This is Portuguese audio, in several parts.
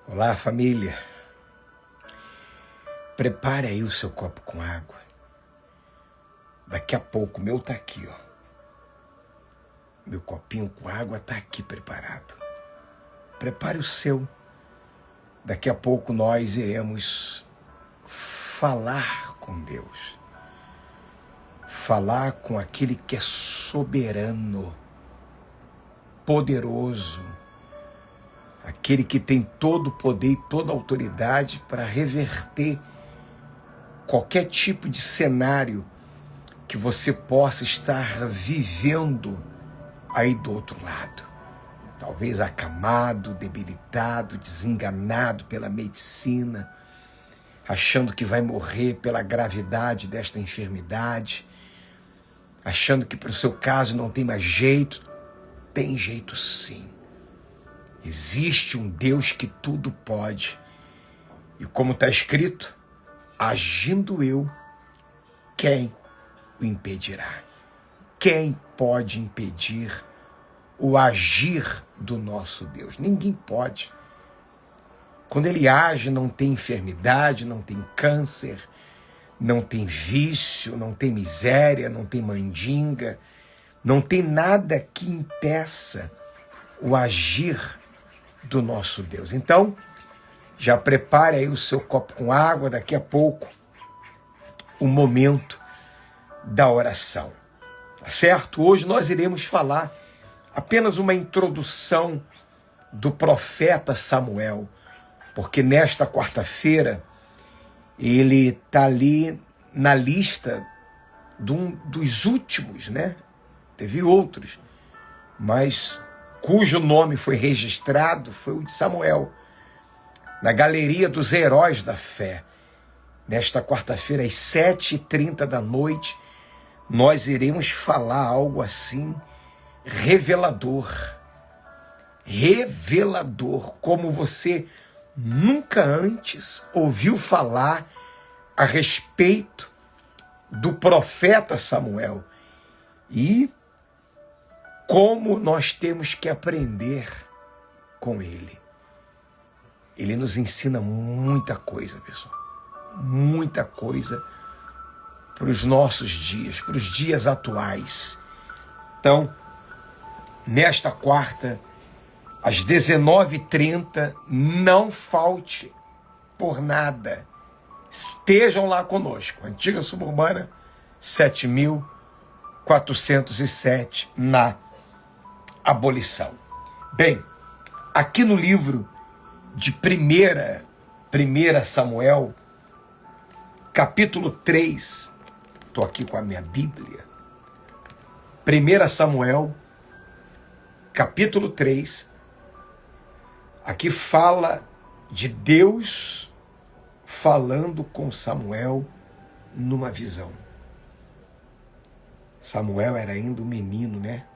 Olá, família. Prepare aí o seu copo com água. Daqui a pouco, o meu tá aqui, ó. Meu copinho com água tá aqui preparado. Prepare o seu. Daqui a pouco nós iremos falar com Deus. Falar com aquele que é soberano, poderoso, aquele que tem todo o poder e toda a autoridade para reverter qualquer tipo de cenário que você possa estar vivendo aí do outro lado. Talvez acamado, debilitado, desenganado pela medicina, achando que vai morrer pela gravidade desta enfermidade, achando que para o seu caso não tem mais jeito. Tem jeito sim. Existe um Deus que tudo pode. E como está escrito, agindo eu, quem o impedirá? Quem pode impedir o agir do nosso Deus? Ninguém pode. Quando ele age, não tem enfermidade, não tem câncer, não tem vício, não tem miséria, não tem mandinga, não tem nada que impeça o agir do nosso Deus. Então, já prepare aí o seu copo com água, daqui a pouco, o momento da oração. Tá certo? Hoje nós iremos falar apenas uma introdução do profeta Samuel, porque nesta quarta-feira ele está ali na lista dos últimos, né? Teve outros, mas cujo nome foi registrado foi o de Samuel, na galeria dos heróis da fé. Nesta quarta-feira, às 7h30 da noite, nós iremos falar algo assim revelador. Revelador, como você nunca antes ouviu falar a respeito do profeta Samuel. E como nós temos que aprender com ele. Ele nos ensina muita coisa, pessoal. Muita coisa para os nossos dias, para os dias atuais. Então, nesta quarta, às 19h30, não falte por nada. Estejam lá conosco. Antiga Suburbana 7407, na abolição. Bem, aqui no livro de 1 Samuel, capítulo 3, estou aqui com a minha Bíblia, 1 Samuel, capítulo 3, aqui fala de Deus falando com Samuel numa visão. Samuel era ainda um menino, né?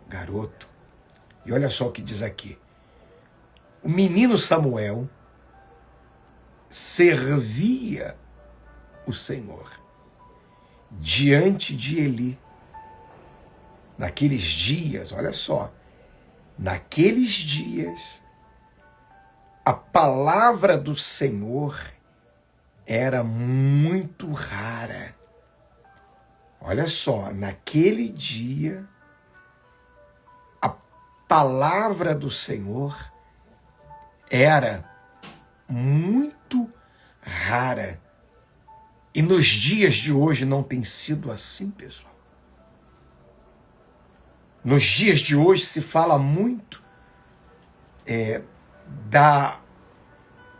Garoto. E olha só o que diz aqui. O menino Samuel servia o Senhor diante de Eli. Naqueles dias, olha só, naqueles dias, a palavra do Senhor era muito rara. Olha só, naquele dia, a palavra do Senhor era muito rara. E nos dias de hoje não tem sido assim, pessoal. Nos dias de hoje se fala muito da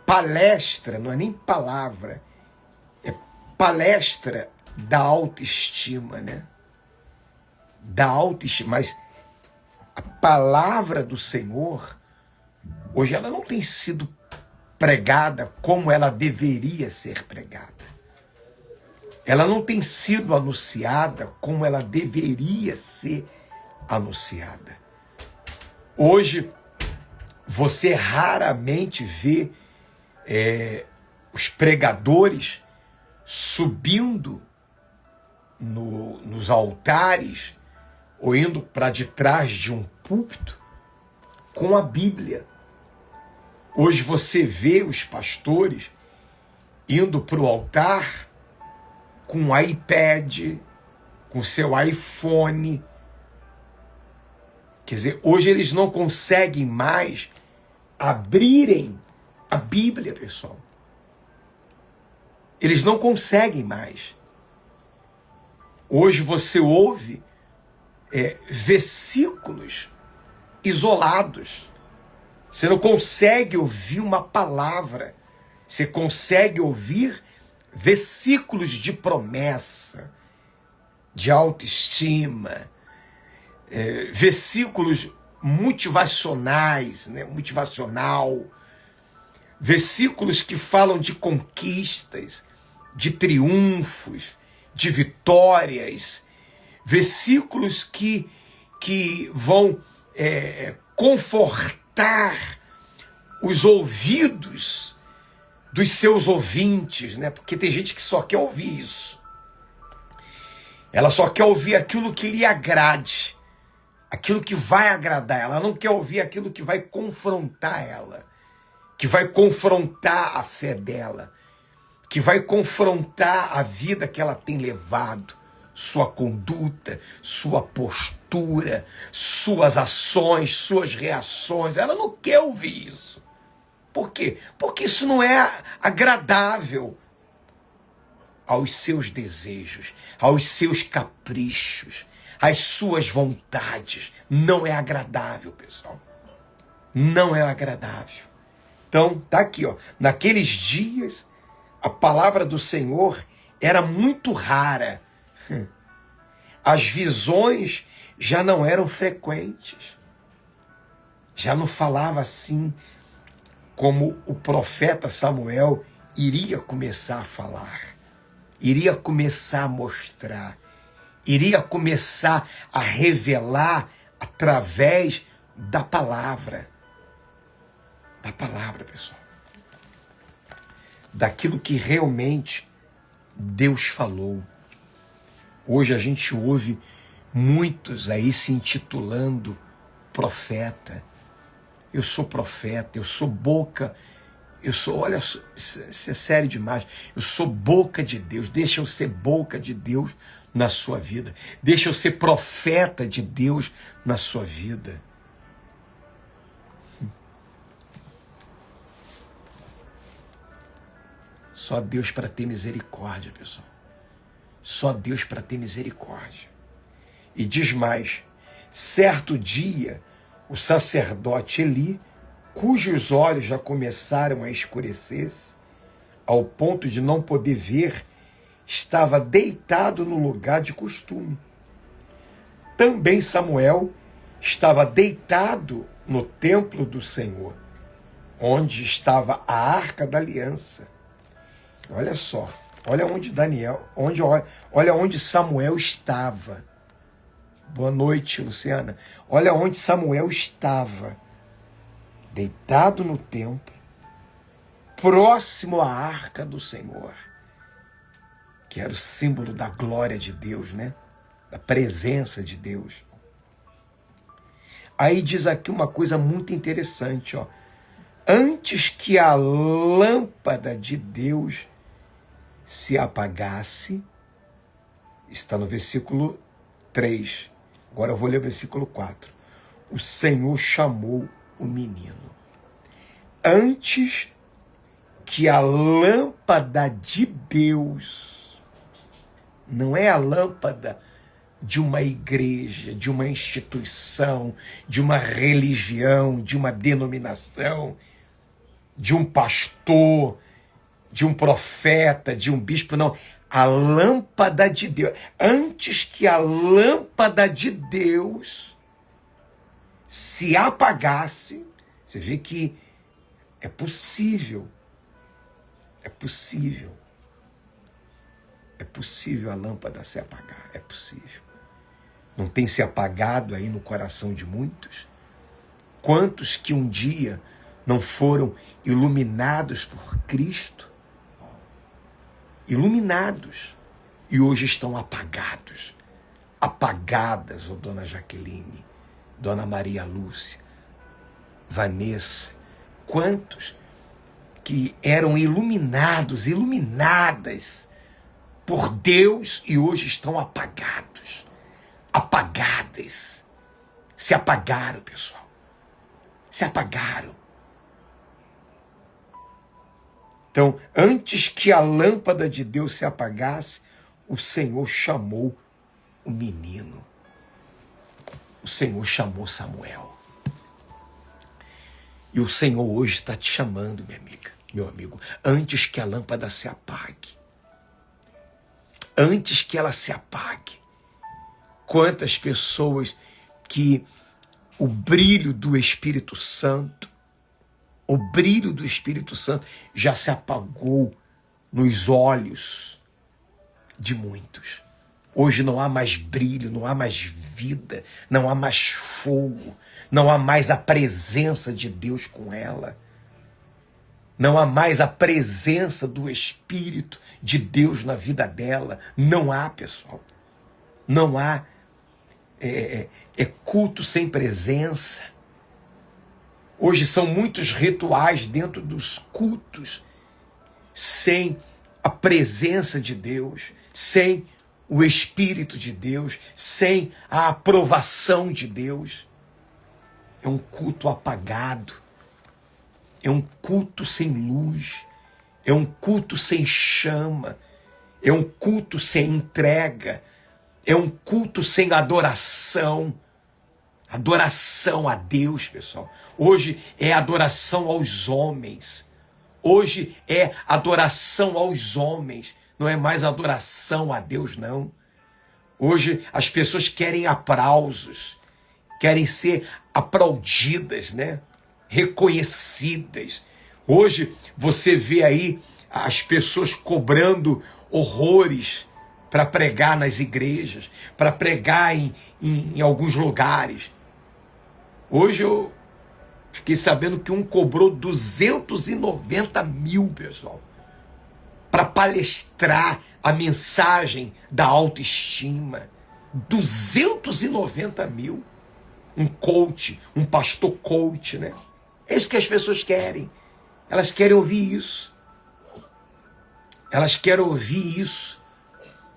palestra, não é nem palavra, é palestra da autoestima, né? Da autoestima. Mas a palavra do Senhor, hoje ela não tem sido pregada como ela deveria ser pregada. Ela não tem sido anunciada como ela deveria ser anunciada. Hoje, você raramente vê os pregadores subindo nos altares ou indo para de trás de um púlpito com a Bíblia. Hoje você vê os pastores indo para o altar com um iPad, com seu iPhone. Quer dizer, hoje eles não conseguem mais abrirem a Bíblia, pessoal. Eles não conseguem mais. Hoje você ouve versículos isolados. Você não consegue ouvir uma palavra. Você consegue ouvir versículos de promessa, de autoestima, versículos motivacionais, né? Motivacional, versículos que falam de conquistas, de triunfos, de vitórias, versículos que vão confortar os ouvidos dos seus ouvintes, né? Porque tem gente que só quer ouvir isso. Ela só quer ouvir aquilo que lhe agrade, aquilo que vai agradar ela. Ela não quer ouvir aquilo que vai confrontar ela, que vai confrontar a fé dela, que vai confrontar a vida que ela tem levado, sua conduta, sua postura, suas ações, suas reações. Ela não quer ouvir isso. Por quê? Porque isso não é agradável aos seus desejos, aos seus caprichos, às suas vontades. Não é agradável, pessoal. Não é agradável. Então, tá aqui, ó. Naqueles dias, a palavra do Senhor era muito rara. As visões já não eram frequentes. Já não falava assim como o profeta Samuel iria começar a falar, iria começar a mostrar, iria começar a revelar através da palavra. Da palavra, pessoal. Daquilo que realmente Deus falou. Hoje a gente ouve muitos aí se intitulando profeta. Eu sou profeta, eu sou boca, olha, isso é sério demais. Eu sou boca de Deus, deixa eu ser boca de Deus na sua vida. Deixa eu ser profeta de Deus na sua vida. Só Deus para ter misericórdia, pessoal. Só Deus para ter misericórdia. E diz mais, certo dia, o sacerdote Eli, cujos olhos já começaram a escurecer-se, ao ponto de não poder ver, estava deitado no lugar de costume. Também Samuel estava deitado no templo do Senhor, onde estava a arca da aliança. Olha só, olha onde olha onde Samuel estava. Boa noite, Luciana. Olha onde Samuel estava. Deitado no templo, próximo à arca do Senhor, que era o símbolo da glória de Deus, né? Da presença de Deus. Aí diz aqui uma coisa muito interessante, ó. Antes que a lâmpada de Deus se apagasse, está no versículo 3. Agora eu vou ler o versículo 4. O Senhor chamou o menino. Antes que a lâmpada de Deus, não é a lâmpada de uma igreja, de uma instituição, de uma religião, de uma denominação, de um pastor, de um profeta, de um bispo, não. A lâmpada de Deus. Antes que a lâmpada de Deus se apagasse, você vê que é possível. É possível. É possível a lâmpada se apagar. É possível. Não tem se apagado aí no coração de muitos? Quantos que um dia não foram iluminados por Cristo? Iluminados. E hoje estão apagados. Apagadas, ô Dona Jaqueline, Dona Maria Lúcia, Vanessa, quantos que eram iluminadas por Deus e hoje estão apagados. Apagadas. Se apagaram, pessoal. Se apagaram. Então, antes que a lâmpada de Deus se apagasse, o Senhor chamou o menino. O Senhor chamou Samuel. E o Senhor hoje está te chamando, minha amiga, meu amigo, antes que a lâmpada se apague. Antes que ela se apague. Quantas pessoas que o brilho do Espírito Santo já se apagou nos olhos de muitos. Hoje não há mais brilho, não há mais vida, não há mais fogo, não há mais a presença de Deus com ela. Não há mais a presença do Espírito de Deus na vida dela. Não há, pessoal. Não há. É culto sem presença. Hoje são muitos rituais dentro dos cultos, sem a presença de Deus, sem o Espírito de Deus, sem a aprovação de Deus. É um culto apagado, é um culto sem luz, é um culto sem chama, é um culto sem entrega, é um culto sem adoração. Adoração a Deus, pessoal. Hoje é adoração aos homens. Hoje é adoração aos homens. Não é mais adoração a Deus, não. Hoje as pessoas querem aplausos. Querem ser aplaudidas, né? Reconhecidas. Hoje você vê aí as pessoas cobrando horrores para pregar nas igrejas, para pregar em alguns lugares. Hoje eu fiquei sabendo que um cobrou 290 mil, pessoal, para palestrar a mensagem da autoestima. 290 mil. Um coach, um pastor coach, né? É isso que as pessoas querem. Elas querem ouvir isso. Elas querem ouvir isso.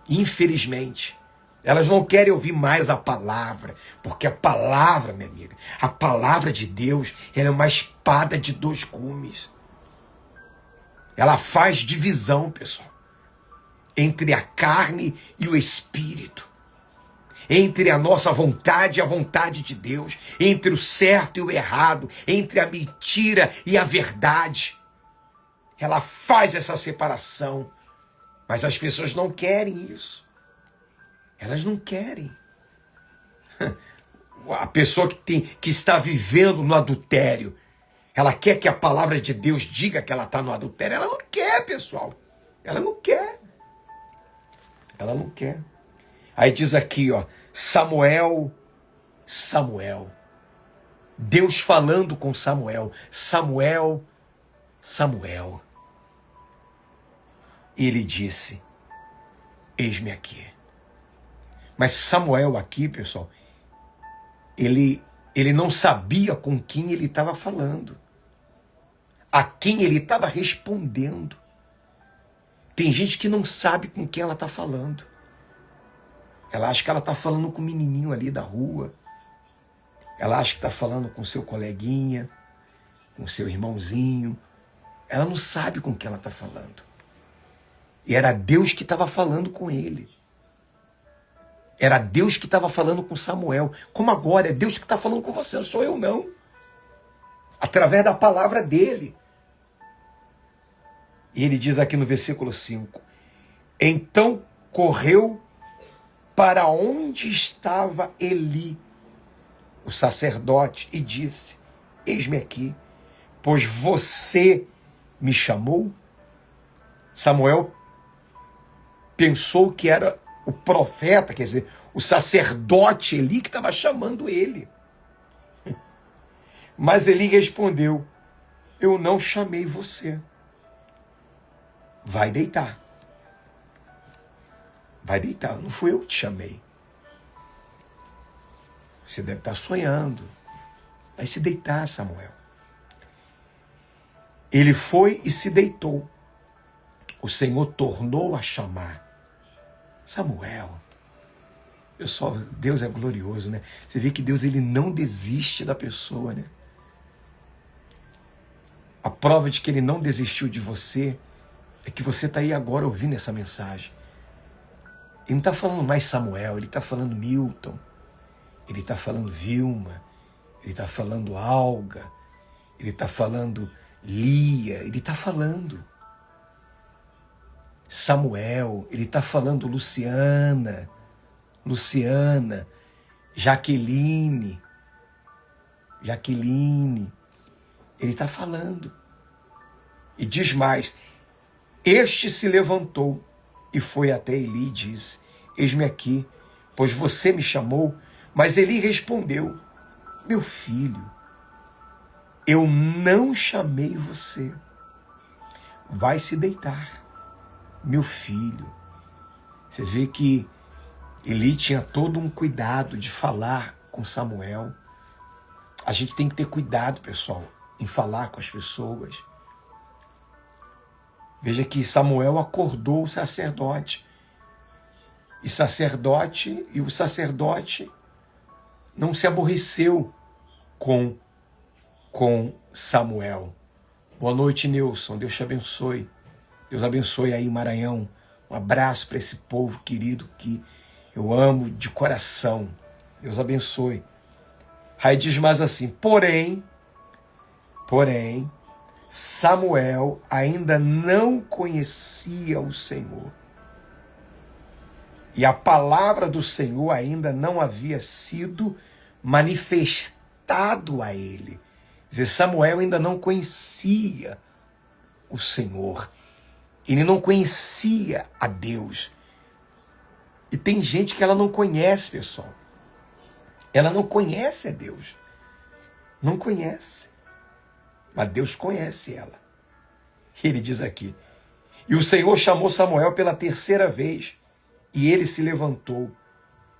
Infelizmente. Elas não querem ouvir mais a palavra, porque a palavra, minha amiga, a palavra de Deus, ela é uma espada de dois gumes. Ela faz divisão, pessoal, entre a carne e o espírito, entre a nossa vontade e a vontade de Deus, entre o certo e o errado, entre a mentira e a verdade. Ela faz essa separação, mas as pessoas não querem isso. Elas não querem. A pessoa que está vivendo no adultério, ela quer que a palavra de Deus diga que ela está no adultério. Ela não quer, pessoal. Ela não quer. Ela não quer. Aí diz aqui, ó, Samuel. Deus falando com Samuel. Samuel. E ele disse, eis-me aqui. Mas Samuel aqui, pessoal, ele não sabia com quem ele estava falando. A quem ele estava respondendo. Tem gente que não sabe com quem ela está falando. Ela acha que ela está falando com o menininho ali da rua. Ela acha que está falando com seu coleguinha, com seu irmãozinho. Ela não sabe com quem ela está falando. E era Deus que estava falando com ele. Era Deus que estava falando com Samuel. Como agora, é Deus que está falando com você, não sou eu não. Através da palavra dele. E ele diz aqui no versículo 5. Então correu para onde estava Eli, o sacerdote, e disse, eis-me aqui, pois você me chamou. Samuel pensou que era o profeta, quer dizer, o sacerdote Eli que estava chamando ele. Mas Eli respondeu, eu não chamei você. Vai deitar. Vai deitar, não fui eu que te chamei. Você deve estar sonhando. Vai se deitar, Samuel. Ele foi e se deitou. O Senhor tornou a chamar. Samuel. Pessoal, Deus é glorioso, né? Você vê que Deus, ele não desiste da pessoa, né? A prova de que ele não desistiu de você é que você está aí agora ouvindo essa mensagem. Ele não está falando mais Samuel, ele está falando Milton, ele está falando Vilma, ele está falando Alga, ele está falando Lia, ele está falando Samuel, ele está falando Luciana, Jaqueline, ele está falando. E diz mais, este se levantou e foi até Eli e disse, eis-me aqui, pois você me chamou. Mas Eli respondeu, meu filho, eu não chamei você. Vai se deitar, meu filho. Você vê que Eli tinha todo um cuidado de falar com Samuel. A gente tem que ter cuidado, pessoal, em falar com as pessoas. Veja que Samuel acordou o sacerdote. E o sacerdote não se aborreceu com Samuel. Boa noite, Nilson. Deus te abençoe. Deus abençoe aí, Maranhão. Um abraço para esse povo querido que eu amo de coração. Deus abençoe. Aí diz mais assim, porém, Samuel ainda não conhecia o Senhor. E a palavra do Senhor ainda não havia sido manifestado a ele. Quer dizer, Samuel ainda não conhecia o Senhor. Ele não conhecia a Deus. E tem gente que ela não conhece, pessoal. Ela não conhece a Deus. Não conhece. Mas Deus conhece ela. Ele diz aqui, e o Senhor chamou Samuel pela terceira vez, e ele se levantou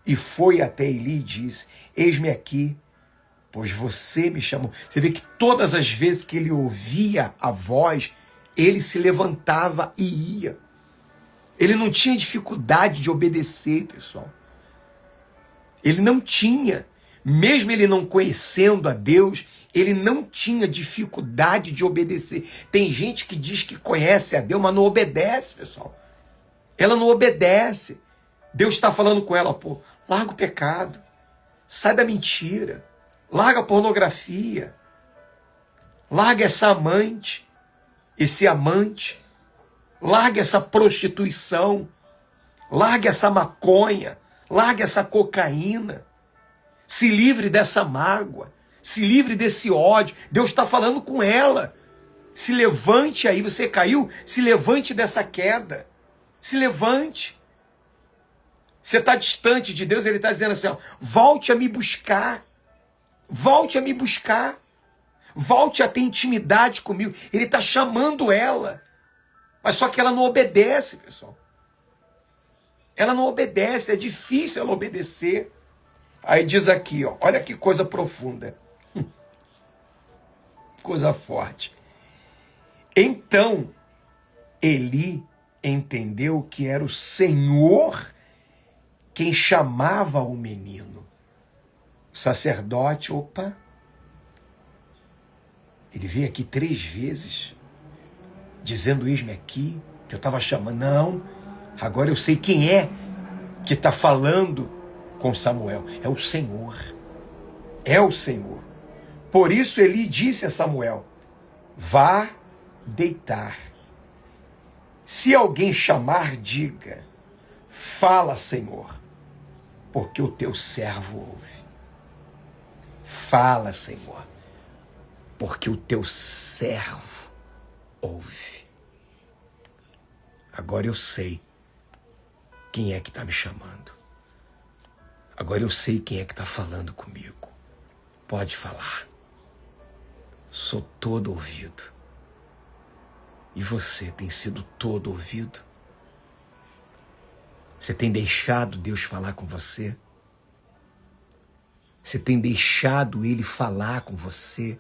e foi até Eli e disse, eis-me aqui, pois você me chamou. Você vê que todas as vezes que ele ouvia a voz, ele se levantava e ia. Ele não tinha dificuldade de obedecer, pessoal. Ele não tinha. Mesmo ele não conhecendo a Deus, ele não tinha dificuldade de obedecer. Tem gente que diz que conhece a Deus, mas não obedece, pessoal. Ela não obedece. Deus está falando com ela, pô, larga o pecado, sai da mentira, larga a pornografia, larga essa amante, esse amante, larga essa prostituição, larga essa maconha, larga essa cocaína, se livre dessa mágoa, se livre desse ódio. Deus está falando com ela. Se levante aí, você caiu, se levante dessa queda. Se levante. Você está distante de Deus, ele está dizendo assim, ó, volte a me buscar. Volte a me buscar. Volte a ter intimidade comigo. Ele está chamando ela. Mas só que ela não obedece, pessoal. Ela não obedece, é difícil ela obedecer. Aí diz aqui, ó, olha que coisa profunda. Coisa forte. Então, Eli entendeu que era o Senhor quem chamava o menino. O sacerdote, opa, ele veio aqui 3 vezes, dizendo, eis-me aqui, que eu estava chamando. Não, agora eu sei quem é que está falando com Samuel. É o Senhor. É o Senhor. Por isso Eli disse a Samuel, vá deitar. Se alguém chamar, diga, fala, Senhor, porque o teu servo ouve. Fala, Senhor, porque o teu servo ouve. Agora eu sei quem é que está me chamando. Agora eu sei quem é que está falando comigo. Pode falar. Sou todo ouvido. E você tem sido todo ouvido? Você tem deixado Deus falar com você? Você tem deixado Ele falar com você?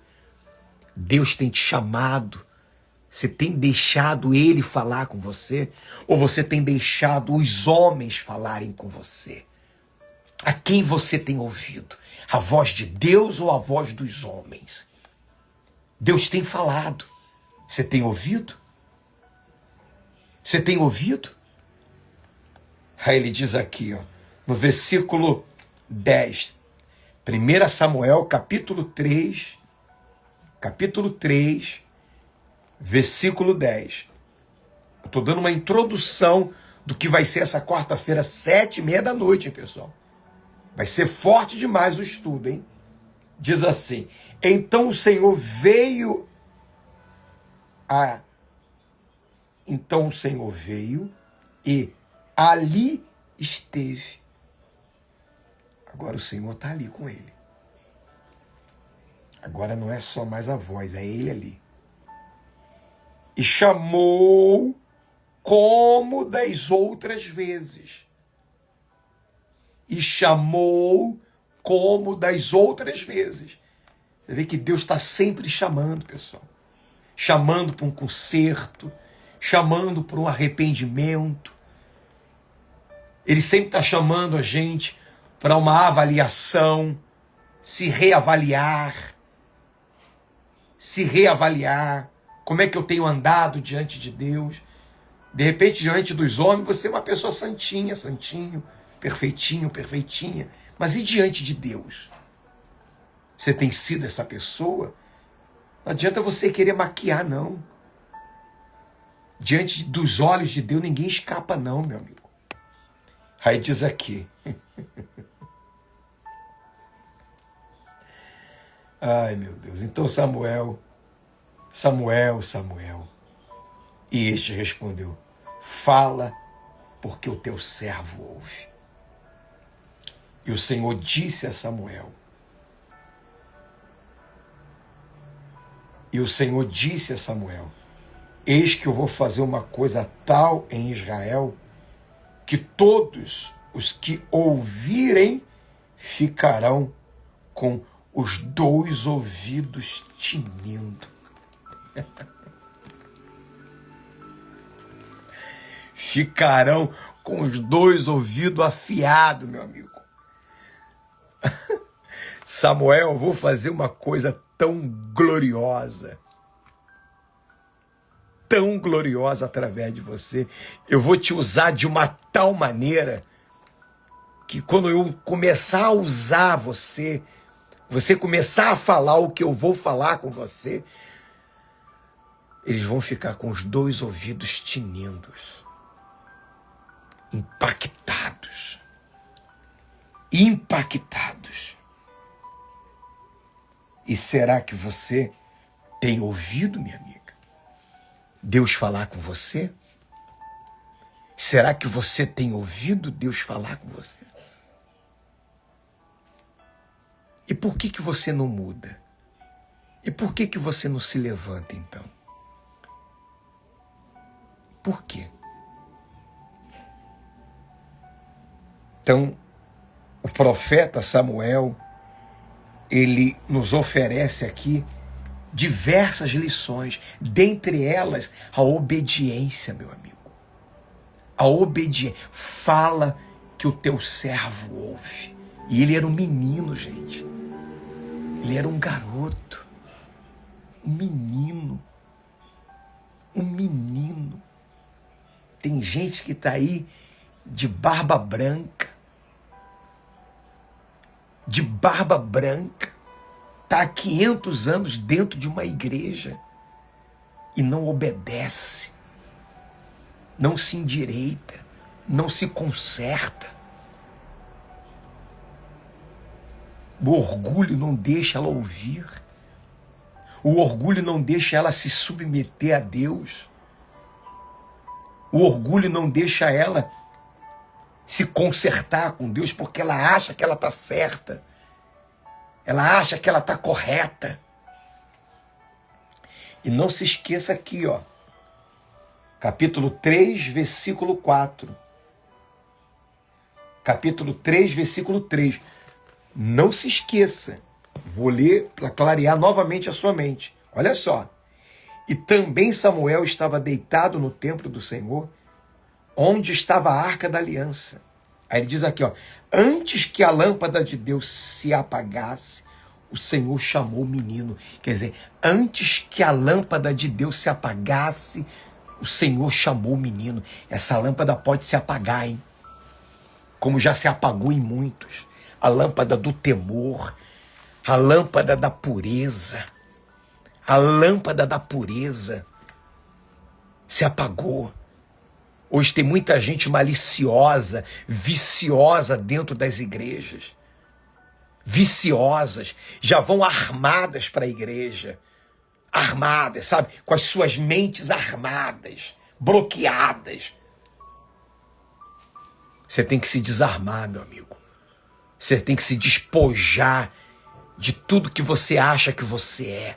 Deus tem te chamado Você tem deixado ele falar com você? Ou você tem deixado os homens falarem com você? A quem você tem ouvido? A voz de Deus ou a voz dos homens? Deus tem falado. Você tem ouvido? Você tem ouvido? Aí ele diz aqui, ó, no versículo 10, 1 Samuel, capítulo 3, versículo 10. Eu estou dando uma introdução do que vai ser essa quarta-feira, 7h30 da noite, hein, pessoal? Vai ser forte demais o estudo, hein? Diz assim: então o Senhor veio e ali esteve. Agora o Senhor está ali com ele. Agora não é só mais a voz, é ele ali. E chamou como das outras vezes. Você vê que Deus está sempre chamando, pessoal. Chamando para um conserto, chamando para um arrependimento. Ele sempre está chamando a gente para uma avaliação, se reavaliar. Como é que eu tenho andado diante de Deus? De repente, diante dos homens, você é uma pessoa santinha, santinho, perfeitinho, perfeitinha. Mas e diante de Deus? Você tem sido essa pessoa? Não adianta você querer maquiar, não. Diante dos olhos de Deus, ninguém escapa, não, meu amigo. Aí diz aqui. Ai, meu Deus. Então Samuel. E este respondeu: fala, porque o teu servo ouve. E o Senhor disse a Samuel: eis que eu vou fazer uma coisa tal em Israel, que todos os que ouvirem ficarão com os 2 ouvidos tinindo. Ficarão com os 2 ouvidos afiados, meu amigo. Samuel, eu vou fazer uma coisa tão gloriosa através de você. Eu vou te usar de uma tal maneira que quando eu começar a usar você começar a falar o que eu vou falar com você, eles vão ficar com os 2 ouvidos tinindos, impactados. E será que você tem ouvido, minha amiga, Deus falar com você? Será que você tem ouvido Deus falar com você? E por que você não muda? E por que você não se levanta, então? Por quê? Então, o profeta Samuel, ele nos oferece aqui diversas lições, dentre elas a obediência, meu amigo. A obediência. Fala que o teu servo ouve. E ele era um menino, gente. Ele era um garoto. Um menino. Tem gente que está aí de barba branca. Está há 500 anos dentro de uma igreja e não obedece, não se endireita, não se conserta. O orgulho não deixa ela ouvir. O orgulho não deixa ela se submeter a Deus. O orgulho não deixa ela se consertar com Deus, porque ela acha que ela está certa. Ela acha que ela está correta. E não se esqueça aqui, ó. Capítulo 3, versículo 4. Capítulo 3, versículo 3. Não se esqueça. Vou ler para clarear novamente a sua mente. Olha só. E também Samuel estava deitado no templo do Senhor, onde estava a arca da aliança. Aí ele diz aqui, ó, antes que a lâmpada de Deus se apagasse, o Senhor chamou o menino. Quer dizer, antes que a lâmpada de Deus se apagasse, o Senhor chamou o menino. Essa lâmpada pode se apagar, hein? Como já se apagou em muitos. A lâmpada do temor, a lâmpada da pureza, a lâmpada da pureza se apagou. Hoje tem muita gente maliciosa, viciosa dentro das igrejas. Viciosas, já vão armadas para a igreja. Armadas, sabe? Com as suas mentes armadas, bloqueadas. Você tem que se desarmar, meu amigo. Você tem que se despojar de tudo que você acha que você é,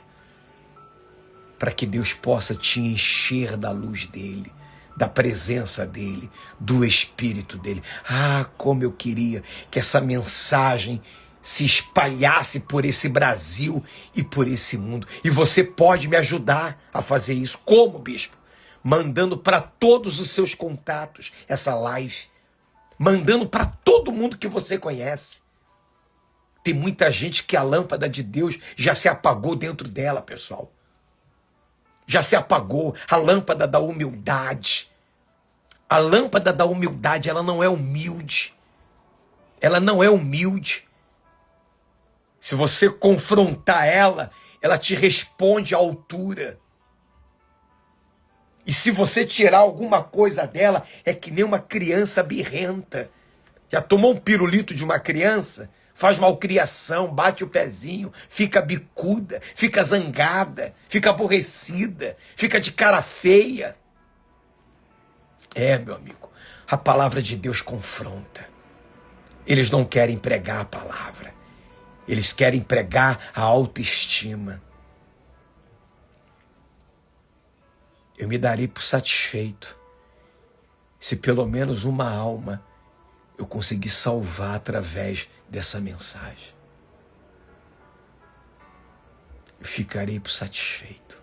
para que Deus possa te encher da luz dele, da presença dele, do Espírito dele. Ah, como eu queria que essa mensagem se espalhasse por esse Brasil e por esse mundo. E você pode me ajudar a fazer isso. Como, bispo? Mandando para todos os seus contatos essa live. Mandando para todo mundo que você conhece. Tem muita gente que a lâmpada de Deus já se apagou dentro dela, pessoal. Já se apagou. A lâmpada da humildade. A lâmpada da humildade, ela não é humilde. Ela não é humilde. Se você confrontar ela, ela te responde à altura. E se você tirar alguma coisa dela, é que nem uma criança birrenta. Já tomou um pirulito de uma criança? Faz malcriação, bate o pezinho, fica bicuda, fica zangada, fica aborrecida, fica de cara feia. É, meu amigo, a palavra de Deus confronta. Eles não querem pregar a palavra. Eles querem pregar a autoestima. Eu me darei por satisfeito se pelo menos uma alma eu conseguir salvar através dessa mensagem. Eu ficarei por satisfeito.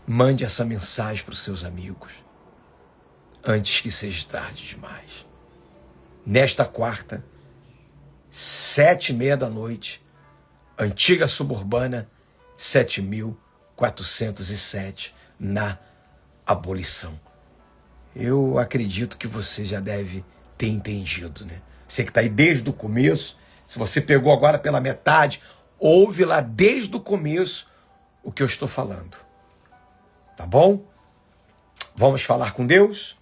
Mande essa mensagem para os seus amigos antes que seja tarde demais. Nesta quarta, 7h30 da noite, Antiga Suburbana 7.407, na Abolição. Eu acredito que você já deve ter entendido, né? Você que está aí desde o começo, se você pegou agora pela metade, ouve lá desde o começo o que eu estou falando. Tá bom? Vamos falar com Deus?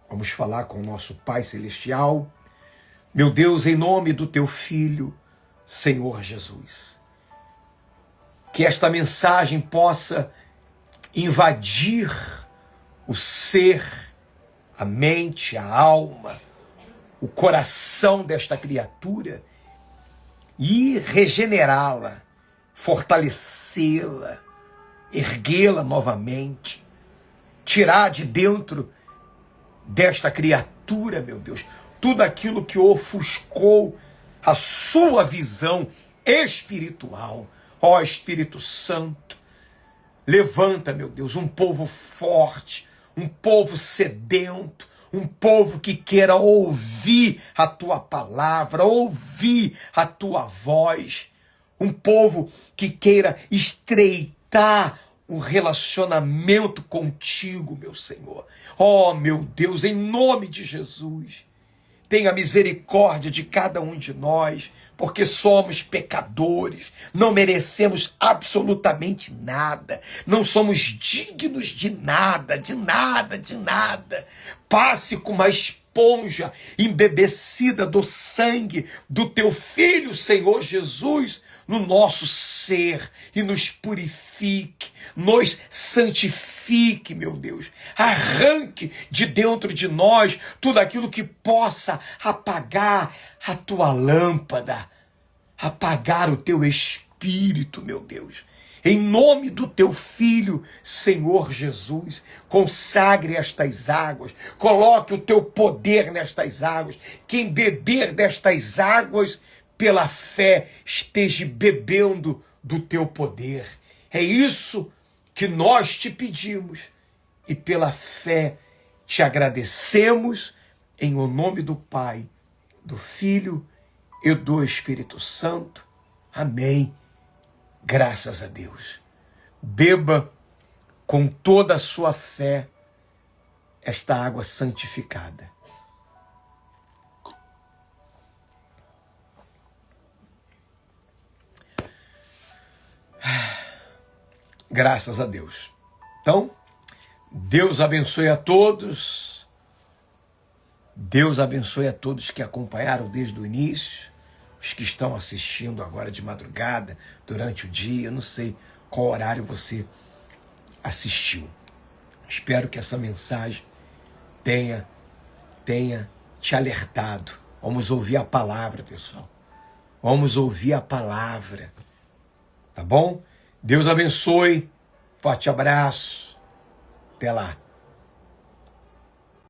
Vamos falar com o nosso Pai Celestial. Meu Deus, em nome do teu Filho, Senhor Jesus, que esta mensagem possa invadir o ser, a mente, a alma, o coração desta criatura e regenerá-la, fortalecê-la, erguê-la novamente, tirar de dentro desta criatura, meu Deus, tudo aquilo que ofuscou a sua visão espiritual. Ó Espírito Santo, levanta, meu Deus, um povo forte, um povo sedento, um povo que queira ouvir a tua palavra, ouvir a tua voz, um povo que queira estreitar um relacionamento contigo, meu Senhor. Ó, meu Deus, em nome de Jesus, tenha misericórdia de cada um de nós, porque somos pecadores, não merecemos absolutamente nada, não somos dignos de nada, de nada, de nada. Passe com uma esponja embebecida do sangue do teu Filho, Senhor Jesus, no nosso ser e nos purifique, nos santifique, meu Deus. Arranque de dentro de nós tudo aquilo que possa apagar a tua lâmpada, apagar o teu espírito, meu Deus. Em nome do teu Filho, Senhor Jesus, consagre estas águas, coloque o teu poder nestas águas. Quem beber destas águas, pela fé, esteja bebendo do teu poder. É isso que nós te pedimos e pela fé te agradecemos em o nome do Pai, do Filho e do Espírito Santo. Amém. Graças a Deus. Beba com toda a sua fé esta água santificada. Graças a Deus. Então, Deus abençoe a todos. Deus abençoe a todos que acompanharam desde o início, os que estão assistindo agora de madrugada, durante o dia, eu não sei qual horário você assistiu. Espero que essa mensagem tenha te alertado. Vamos ouvir a palavra, pessoal. Vamos ouvir a palavra. Tá bom? Deus abençoe. Forte abraço. Até lá.